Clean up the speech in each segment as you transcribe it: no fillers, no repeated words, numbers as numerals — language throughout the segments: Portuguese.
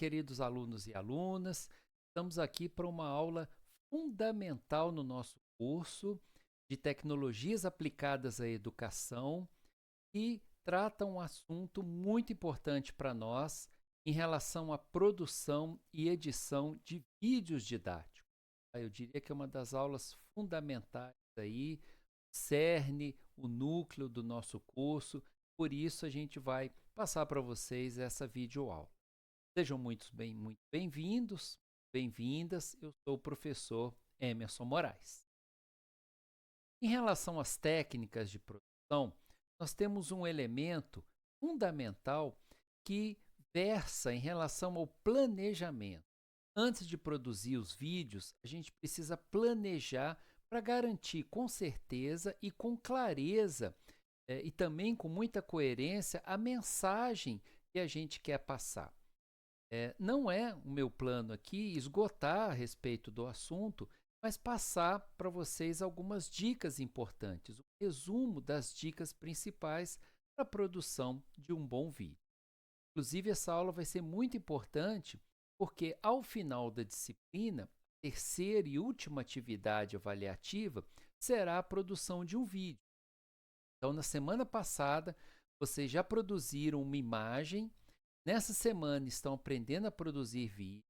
queridos alunos e alunas. Estamos aqui para uma aula fundamental no nosso curso de Tecnologias Aplicadas à Educação e trata um assunto muito importante para nós em relação à produção e edição de vídeos didáticos. Eu diria que é uma das aulas fundamentais aí, cerne, o núcleo do nosso curso. Por isso a gente vai passar para vocês essa videoaula. Sejam muito bem-vindos, bem-vindas. Eu sou o professor Emerson Moraes. Em relação às técnicas de produção, nós temos um elemento fundamental que versa em relação ao planejamento. Antes de produzir os vídeos, a gente precisa planejar para garantir com certeza e com clareza e também com muita coerência a mensagem que a gente quer passar. Não é o meu plano aqui esgotar a respeito do assunto, mas passar para vocês algumas dicas importantes, um resumo das dicas principais para a produção de um bom vídeo. Inclusive, essa aula vai ser muito importante porque, ao final da disciplina, a terceira e última atividade avaliativa será a produção de um vídeo. Então, na semana passada, vocês já produziram uma imagem. Nessa semana estão aprendendo a produzir vídeo.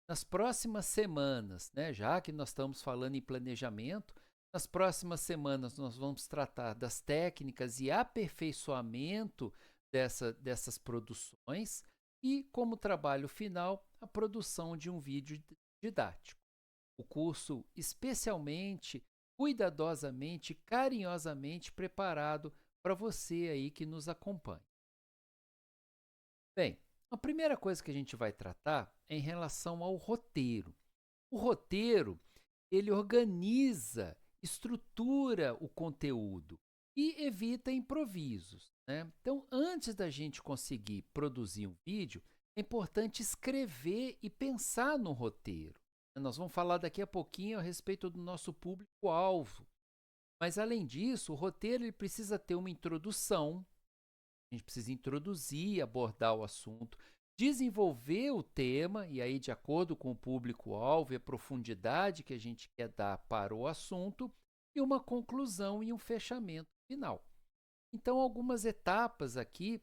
Nas próximas semanas, já que nós estamos falando em planejamento, nas próximas semanas nós vamos tratar das técnicas e aperfeiçoamento dessas produções e, como trabalho final, a produção de um vídeo didático. O curso especialmente, cuidadosamente, carinhosamente preparado para você aí que nos acompanha. Bem, a primeira coisa que a gente vai tratar é em relação ao roteiro. O roteiro, ele organiza, estrutura o conteúdo e evita improvisos, Então, antes da gente conseguir produzir um vídeo, é importante escrever e pensar no roteiro. Nós vamos falar daqui a pouquinho a respeito do nosso público-alvo. Mas, além disso, o roteiro ele precisa ter uma introdução. A gente precisa introduzir, abordar o assunto, desenvolver o tema, e aí, de acordo com o público-alvo e a profundidade que a gente quer dar para o assunto, e uma conclusão e um fechamento final. Então, algumas etapas aqui,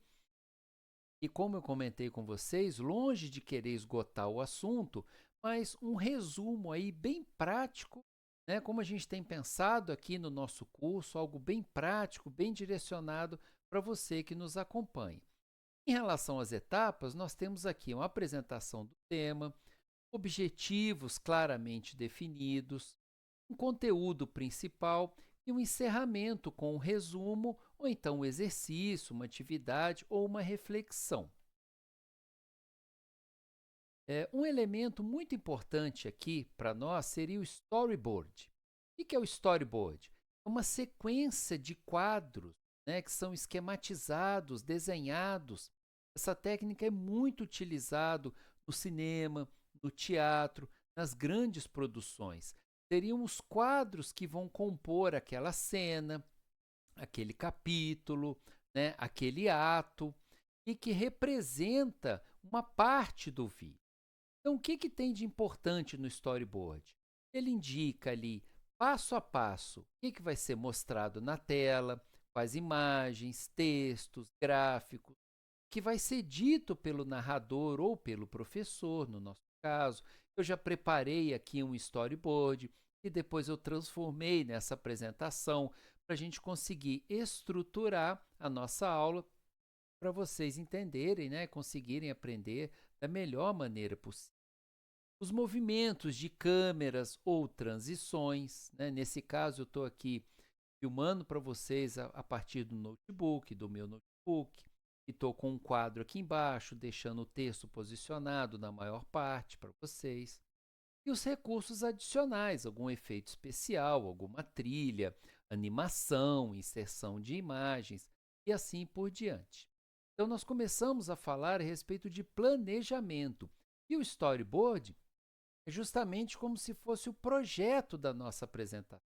e como eu comentei com vocês, longe de querer esgotar o assunto, mas um resumo aí bem prático, como a gente tem pensado aqui no nosso curso, algo bem prático, bem direcionado para você que nos acompanha. Em relação às etapas, nós temos aqui uma apresentação do tema, objetivos claramente definidos, um conteúdo principal e um encerramento com um resumo ou então um exercício, uma atividade ou uma reflexão. Um elemento muito importante aqui para nós seria o storyboard. O que é o storyboard? É uma sequência de quadros que são esquematizados, desenhados. Essa técnica é muito utilizada no cinema, no teatro, nas grandes produções. Seriam os quadros que vão compor aquela cena, aquele capítulo, aquele ato, e que representa uma parte do vídeo. Então, o que tem de importante no storyboard? Ele indica ali, passo a passo, o que vai ser mostrado na tela, quais imagens, textos, gráficos, que vai ser dito pelo narrador ou pelo professor, no nosso caso. Eu já preparei aqui um storyboard e depois eu transformei nessa apresentação para a gente conseguir estruturar a nossa aula para vocês entenderem, conseguirem aprender da melhor maneira possível. Os movimentos de câmeras ou transições, nesse caso eu estou aqui filmando para vocês a partir do notebook, do meu notebook, e estou com um quadro aqui embaixo, deixando o texto posicionado na maior parte para vocês. E os recursos adicionais, algum efeito especial, alguma trilha, animação, inserção de imagens e assim por diante. Então, nós começamos a falar a respeito de planejamento. E o storyboard é justamente como se fosse o projeto da nossa apresentação.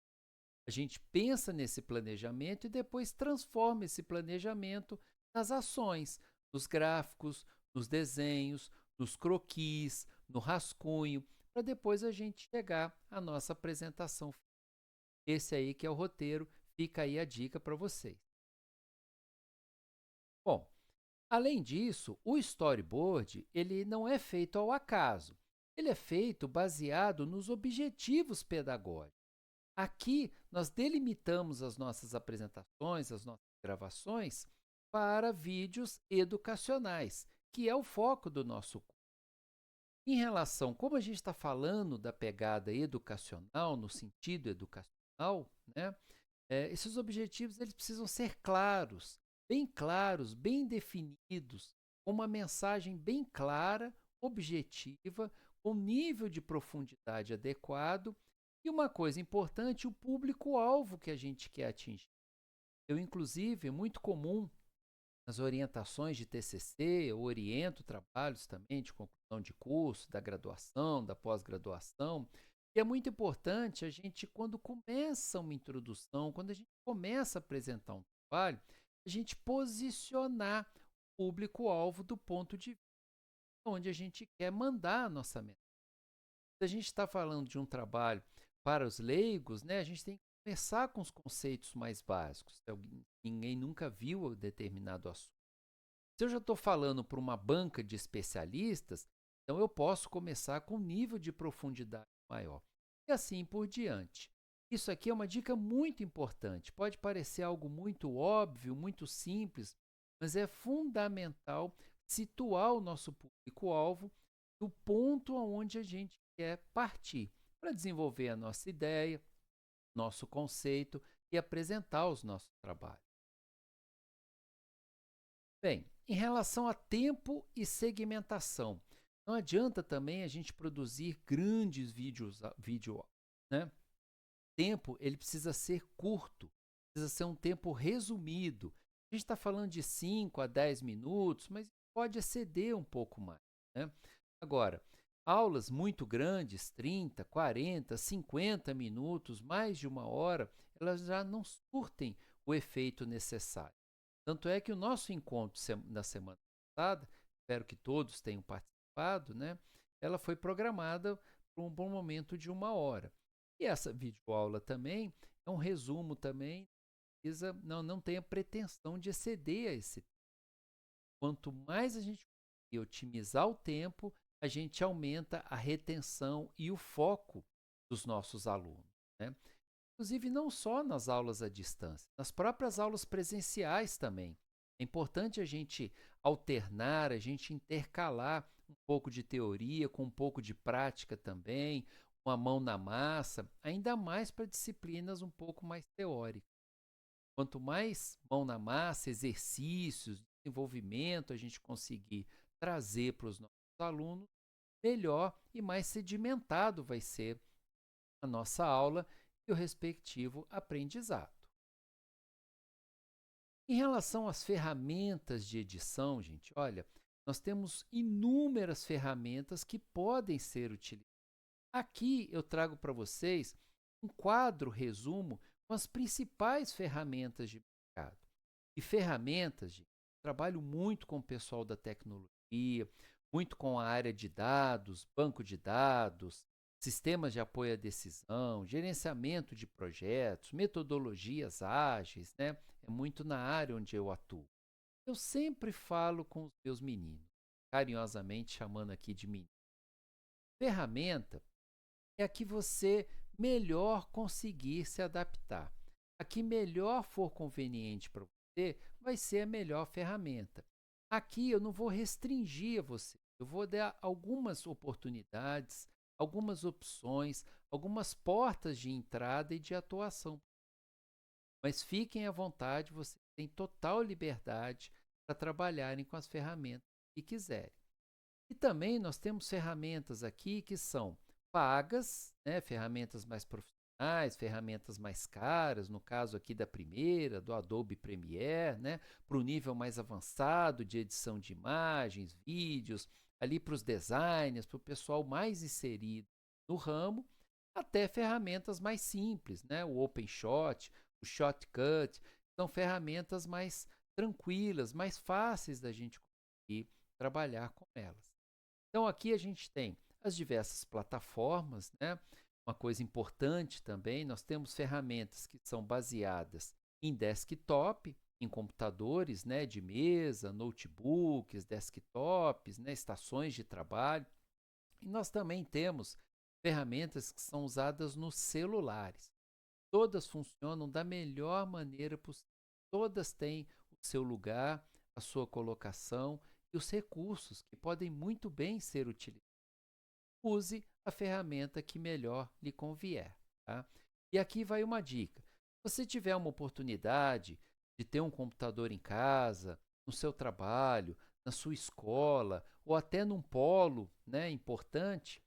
A gente pensa nesse planejamento e depois transforma esse planejamento nas ações, nos gráficos, nos desenhos, nos croquis, no rascunho, para depois a gente chegar à nossa apresentação. Esse aí que é o roteiro, fica aí a dica para vocês. Bom, além disso, o storyboard ele não é feito ao acaso. Ele é feito baseado nos objetivos pedagógicos. Aqui, nós delimitamos as nossas apresentações, as nossas gravações, para vídeos educacionais, que é o foco do nosso curso. Em relação, como a gente está falando da pegada educacional, no sentido educacional, né, esses objetivos eles precisam ser claros, bem definidos, com uma mensagem bem clara, objetiva, com nível de profundidade adequado e uma coisa importante, o público-alvo que a gente quer atingir. Eu, inclusive, é muito comum nas orientações de TCC, eu oriento trabalhos também de conclusão de curso, da graduação, da pós-graduação, e é muito importante a gente, quando começa uma introdução, quando a gente começa a apresentar um trabalho, a gente posicionar o público-alvo do ponto de vista onde a gente quer mandar a nossa mensagem. Se a gente está falando de um trabalho para os leigos, né, a gente tem que começar com os conceitos mais básicos. Se ninguém nunca viu um determinado assunto. Se eu já estou falando para uma banca de especialistas, então eu posso começar com um nível de profundidade maior. E assim por diante. Isso aqui é uma dica muito importante. Pode parecer algo muito óbvio, muito simples, mas é fundamental situar o nosso público-alvo do ponto aonde a gente quer partir para desenvolver a nossa ideia, nosso conceito e apresentar os nossos trabalhos. Bem, em relação a tempo e segmentação, não adianta também a gente produzir grandes vídeo, né? Tempo ele precisa ser curto, precisa ser um tempo resumido. A gente está falando de 5 a 10 minutos, mas pode exceder um pouco mais, né? Agora, aulas muito grandes, 30, 40, 50 minutos, mais de uma hora, elas já não surtem o efeito necessário. Tanto é que o nosso encontro da semana passada, espero que todos tenham participado, né? Ela foi programada para um bom momento de uma hora. E essa videoaula também é um resumo também, não tem a pretensão de exceder a esse tempo. Quanto mais a gente conseguir otimizar o tempo, a gente aumenta a retenção e o foco dos nossos alunos, né? Inclusive, não só nas aulas à distância, nas próprias aulas presenciais também. É importante a gente alternar, a gente intercalar um pouco de teoria com um pouco de prática também, uma mão na massa, ainda mais para disciplinas um pouco mais teóricas. Quanto mais mão na massa, exercícios, desenvolvimento a gente conseguir trazer para os nossos alunos, melhor e mais sedimentado vai ser a nossa aula e o respectivo aprendizado. Em relação às ferramentas de edição, gente, olha, nós temos inúmeras ferramentas que podem ser utilizadas. Aqui eu trago para vocês um quadro resumo com as principais ferramentas de mercado. E ferramentas, gente, trabalho muito com o pessoal da tecnologia, muito com a área de dados, banco de dados, sistemas de apoio à decisão, gerenciamento de projetos, metodologias ágeis, né? É muito na área onde eu atuo. Eu sempre falo com os meus meninos, carinhosamente chamando aqui de menino. Ferramenta é a que você melhor conseguir se adaptar. A que melhor for conveniente para você vai ser a melhor ferramenta. Aqui eu não vou restringir a você, eu vou dar algumas oportunidades, algumas opções, algumas portas de entrada e de atuação. Mas fiquem à vontade, vocês têm total liberdade para trabalharem com as ferramentas que quiserem. E também nós temos ferramentas aqui que são pagas, né, ferramentas mais profissionais, ferramentas mais caras, no caso aqui da primeira, do Adobe Premiere, né, para o nível mais avançado de edição de imagens, vídeos, ali para os designers, para o pessoal mais inserido no ramo, até ferramentas mais simples, né, o OpenShot, o Shotcut, são ferramentas mais tranquilas, mais fáceis da gente conseguir trabalhar com elas. Então aqui a gente tem as diversas plataformas, né? Uma coisa importante também, nós temos ferramentas que são baseadas em desktop, em computadores, né, de mesa, notebooks, desktops, né, estações de trabalho. E nós também temos ferramentas que são usadas nos celulares. Todas funcionam da melhor maneira possível. Todas têm o seu lugar, a sua colocação e os recursos que podem muito bem ser utilizados. Use a ferramenta que melhor lhe convier. Tá? E aqui vai uma dica. Se você tiver uma oportunidade de ter um computador em casa, no seu trabalho, na sua escola ou até num polo, né, importante,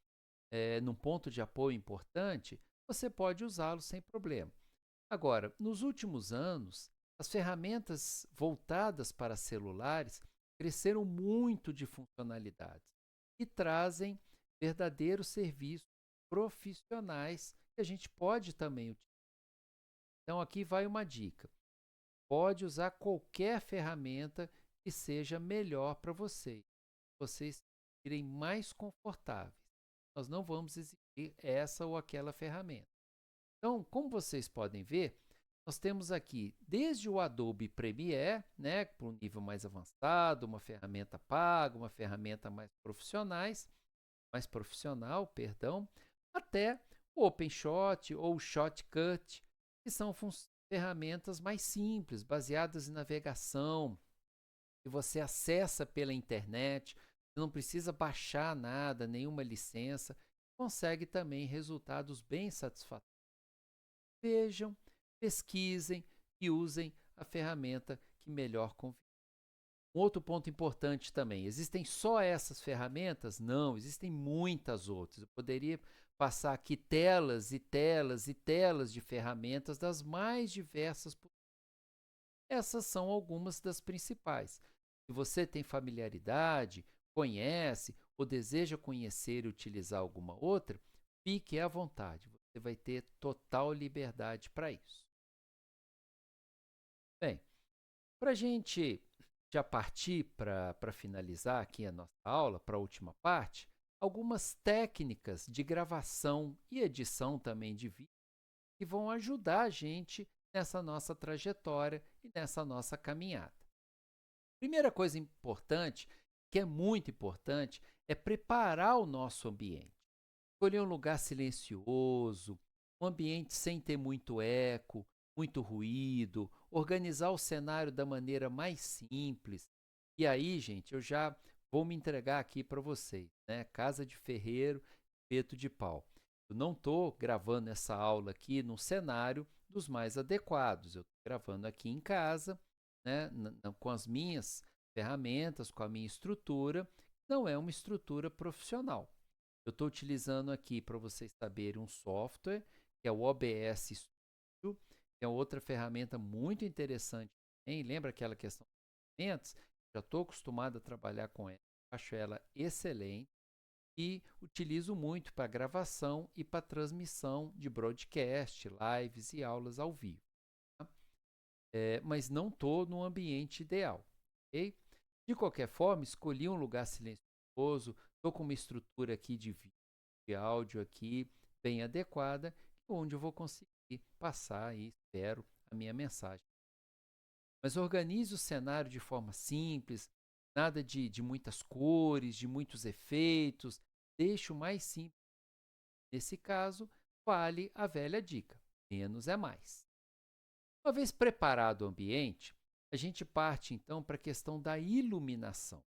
num ponto de apoio importante, você pode usá-lo sem problema. Agora, nos últimos anos, as ferramentas voltadas para celulares cresceram muito de funcionalidades e trazem verdadeiros serviços profissionais que a gente pode também utilizar. Então, aqui vai uma dica: pode usar qualquer ferramenta que seja melhor para vocês se sentirem mais confortáveis. Nós não vamos exigir essa ou aquela ferramenta. Então, como vocês podem ver, nós temos aqui desde o Adobe Premiere, né, para um nível mais avançado, uma ferramenta paga, uma ferramenta mais profissional, perdão, até o OpenShot ou o Shotcut, que são ferramentas mais simples, baseadas em navegação, que você acessa pela internet, não precisa baixar nada, nenhuma licença, consegue também resultados bem satisfatórios. Vejam, pesquisem e usem a ferramenta que melhor convier. Um outro ponto importante também: existem só essas ferramentas? Não, existem muitas outras. Eu poderia passar aqui telas e telas e telas de ferramentas das mais diversas. Essas são algumas das principais. Se você tem familiaridade, conhece ou deseja conhecer e utilizar alguma outra, fique à vontade. Você vai ter total liberdade para isso. Bem, para a gente já partir para finalizar aqui a nossa aula, para a última parte, algumas técnicas de gravação e edição também de vídeo que vão ajudar a gente nessa nossa trajetória e nessa nossa caminhada. Primeira coisa importante, que é muito importante, é preparar o nosso ambiente. Escolher um lugar silencioso, um ambiente sem ter muito eco, muito ruído, organizar o cenário da maneira mais simples. E aí, gente, eu já vou me entregar aqui para vocês, né? Casa de ferreiro, espeto de pau. Eu não estou gravando essa aula aqui num cenário dos mais adequados. Eu estou gravando aqui em casa, né? Com as minhas ferramentas, com a minha estrutura. Não é uma estrutura profissional. Eu estou utilizando aqui para vocês saberem um software, que é o OBS Studio, que é outra ferramenta muito interessante também. Lembra aquela questão de ferramentas? Já estou acostumado a trabalhar com ela, acho ela excelente e utilizo muito para gravação e para transmissão de broadcast, lives e aulas ao vivo. Tá? Mas não estou no ambiente ideal. Okay? De qualquer forma, escolhi um lugar silencioso, estou com uma estrutura aqui de vídeo, de áudio aqui bem adequada, onde eu vou conseguir passar e espero a minha mensagem. Mas organize o cenário de forma simples, nada de muitas cores, de muitos efeitos, deixe o mais simples. Nesse caso, vale a velha dica: menos é mais. Uma vez preparado o ambiente, a gente parte então para a questão da iluminação.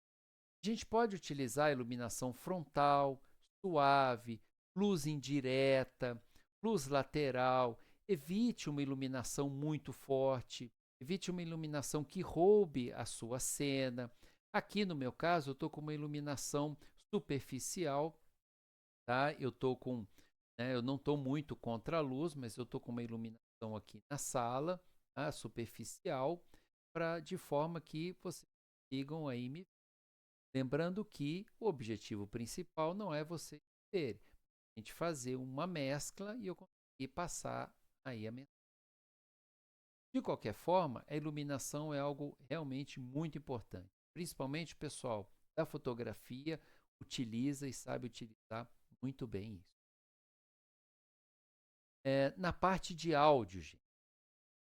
A gente pode utilizar a iluminação frontal, suave, luz indireta, luz lateral. Evite uma iluminação muito forte, evite uma iluminação que roube a sua cena. Aqui no meu caso, eu estou com uma iluminação superficial, tá? Eu não estou muito contra a luz, mas eu estou com uma iluminação aqui na sala, tá? Superficial, de forma que vocês consigam aí me. Lembrando que o objetivo principal não é você ver, a gente fazer uma mescla e eu conseguir passar aí a mensagem. De qualquer forma, a iluminação é algo realmente muito importante, principalmente, pessoal, da fotografia. utiliza e sabe utilizar muito bem isso. Na parte de áudio, gente,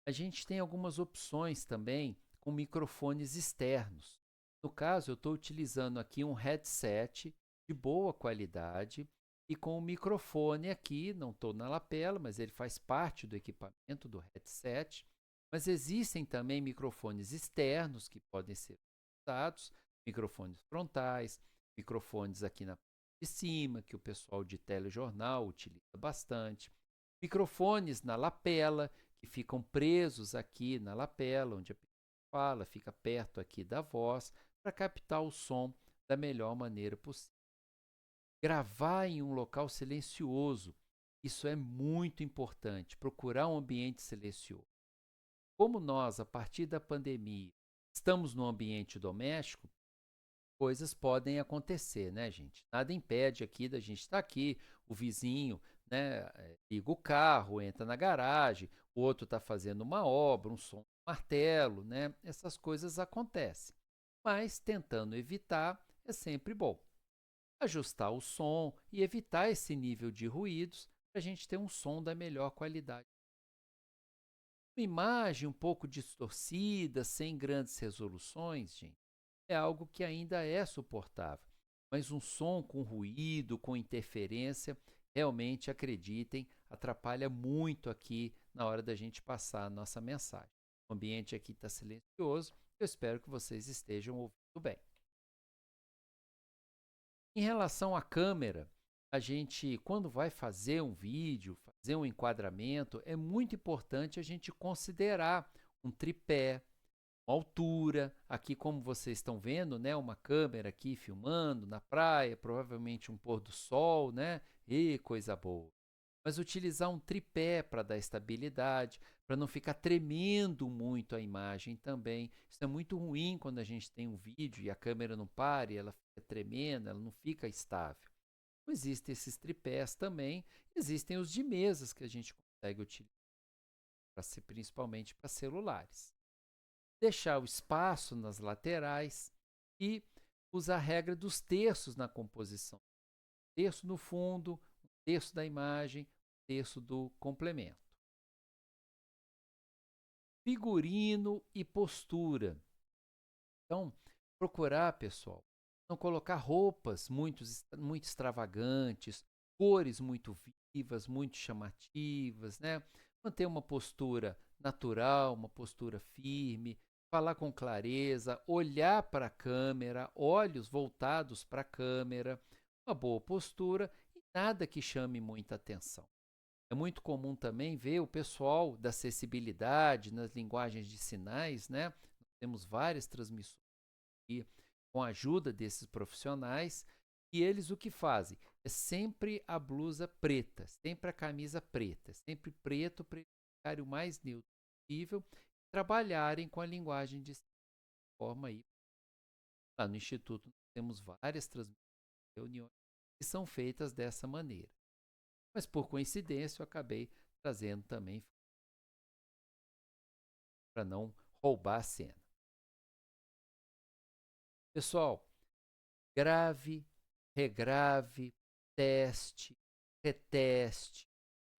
a gente tem algumas opções também com microfones externos. No caso, eu estou utilizando aqui um headset de boa qualidade e com o microfone aqui, não estou na lapela, mas ele faz parte do equipamento do headset. Mas existem também microfones externos que podem ser usados, microfones frontais, microfones aqui na parte de cima, que o pessoal de telejornal utiliza bastante, microfones na lapela, que ficam presos aqui na lapela, onde a pessoa fala, fica perto aqui da voz, para captar o som da melhor maneira possível. Gravar em um local silencioso, isso é muito importante, procurar um ambiente silencioso. Como nós, a partir da pandemia, estamos no ambiente doméstico, coisas podem acontecer, né, gente? Nada impede aqui da gente estar aqui, o vizinho, né, liga o carro, entra na garagem, o outro está fazendo uma obra, um som de martelo, né? Essas coisas acontecem. Mas tentando evitar é sempre bom. Ajustar o som e evitar esse nível de ruídos para a gente ter um som da melhor qualidade. Uma imagem um pouco distorcida, sem grandes resoluções, gente, é algo que ainda é suportável. Mas um som com ruído, com interferência, realmente, acreditem, atrapalha muito aqui na hora da gente passar a nossa mensagem. O ambiente aqui está silencioso, eu espero que vocês estejam ouvindo bem. Em relação à câmera, a gente, quando vai fazer um vídeo, fazer um enquadramento, é muito importante a gente considerar um tripé, uma altura. Aqui, como vocês estão vendo, né, uma câmera aqui filmando na praia, provavelmente um pôr do sol, né? E coisa boa. Mas utilizar um tripé para dar estabilidade, para não ficar tremendo muito a imagem também. Isso é muito ruim quando a gente tem um vídeo e a câmera não para e ela fica tremendo, ela não fica estável. Existem esses tripés também, existem os de mesas que a gente consegue utilizar, principalmente para celulares. Deixar o espaço nas laterais e usar a regra dos terços na composição. Terço no fundo, um terço da imagem, um terço do complemento. Figurino e postura. Então, procurar, pessoal, não colocar roupas muito extravagantes, cores muito vivas, muito chamativas, né? Manter uma postura natural, uma postura firme, falar com clareza, olhar para a câmera, olhos voltados para a câmera, uma boa postura e nada que chame muita atenção. É muito comum também ver o pessoal da acessibilidade nas linguagens de sinais, né? Temos várias transmissões aqui com a ajuda desses profissionais e eles o que fazem? É sempre a blusa preta, sempre a camisa preta, sempre preto para eles ficarem o mais neutro possível e trabalharem com a linguagem de forma aí. Lá no Instituto nós temos várias transmissões, reuniões que são feitas dessa maneira. Mas por coincidência eu acabei trazendo também para não roubar a cena. Pessoal, grave, regrave, teste, reteste,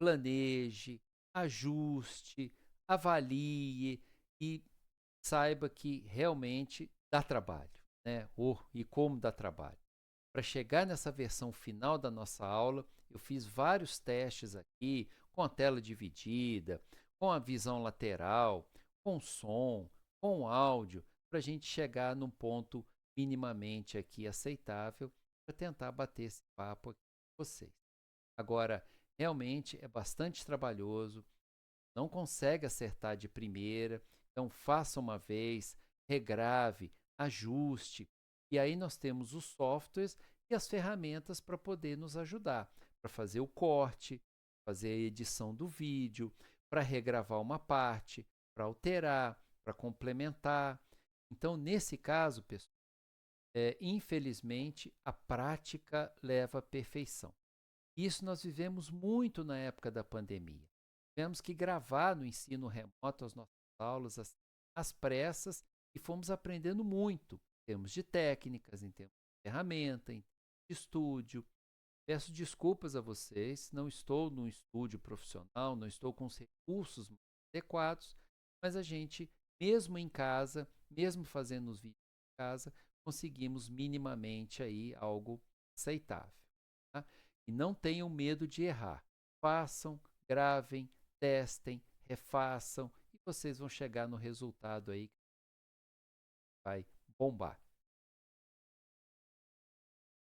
planeje, ajuste, avalie e saiba que realmente dá trabalho, né? E como dá trabalho. Para chegar nessa versão final da nossa aula, eu fiz vários testes aqui, com a tela dividida, com a visão lateral, com som, com áudio, para a gente chegar num ponto minimamente aqui aceitável para tentar bater esse papo aqui com vocês. Agora, realmente é bastante trabalhoso, não consegue acertar de primeira, então faça uma vez, regrave, ajuste, e aí nós temos os softwares e as ferramentas para poder nos ajudar, para fazer o corte, fazer a edição do vídeo, para regravar uma parte, para alterar, para complementar. Então, nesse caso, pessoal, infelizmente, a prática leva à perfeição. Isso nós vivemos muito na época da pandemia. Tivemos que gravar no ensino remoto as nossas aulas às pressas e fomos aprendendo muito em termos de técnicas, em termos de ferramenta, em de estúdio. Peço desculpas a vocês, não estou num estúdio profissional, não estou com os recursos mais adequados, mas a gente, mesmo em casa, mesmo fazendo os vídeos em casa, conseguimos minimamente aí algo aceitável. Tá? E não tenham medo de errar. Façam, gravem, testem, refaçam e vocês vão chegar no resultado aí que vai bombar.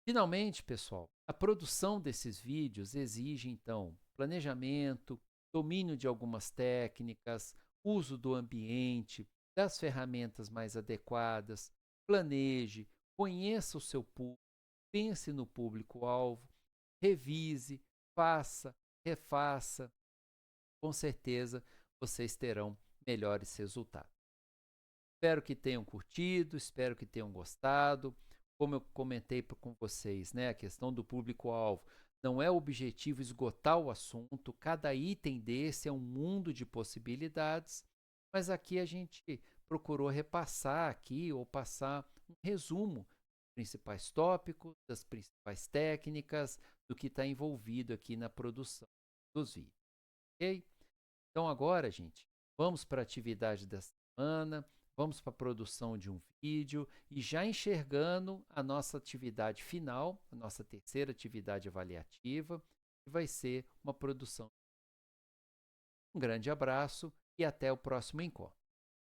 Finalmente, pessoal, a produção desses vídeos exige então planejamento, domínio de algumas técnicas, uso do ambiente, das ferramentas mais adequadas, planeje, conheça o seu público, pense no público-alvo, revise, faça, refaça. Com certeza vocês terão melhores resultados. Espero que tenham curtido, espero que tenham gostado. Como eu comentei com vocês, né, a questão do público-alvo não é o objetivo esgotar o assunto, cada item desse é um mundo de possibilidades, mas aqui a gente procurou repassar aqui ou passar um resumo dos principais tópicos, das principais técnicas, do que está envolvido aqui na produção dos vídeos, ok? Então agora, gente, vamos para a atividade da semana, vamos para a produção de um vídeo e já enxergando a nossa atividade final, a nossa terceira atividade avaliativa, que vai ser uma produção. Um grande abraço e até o próximo encontro.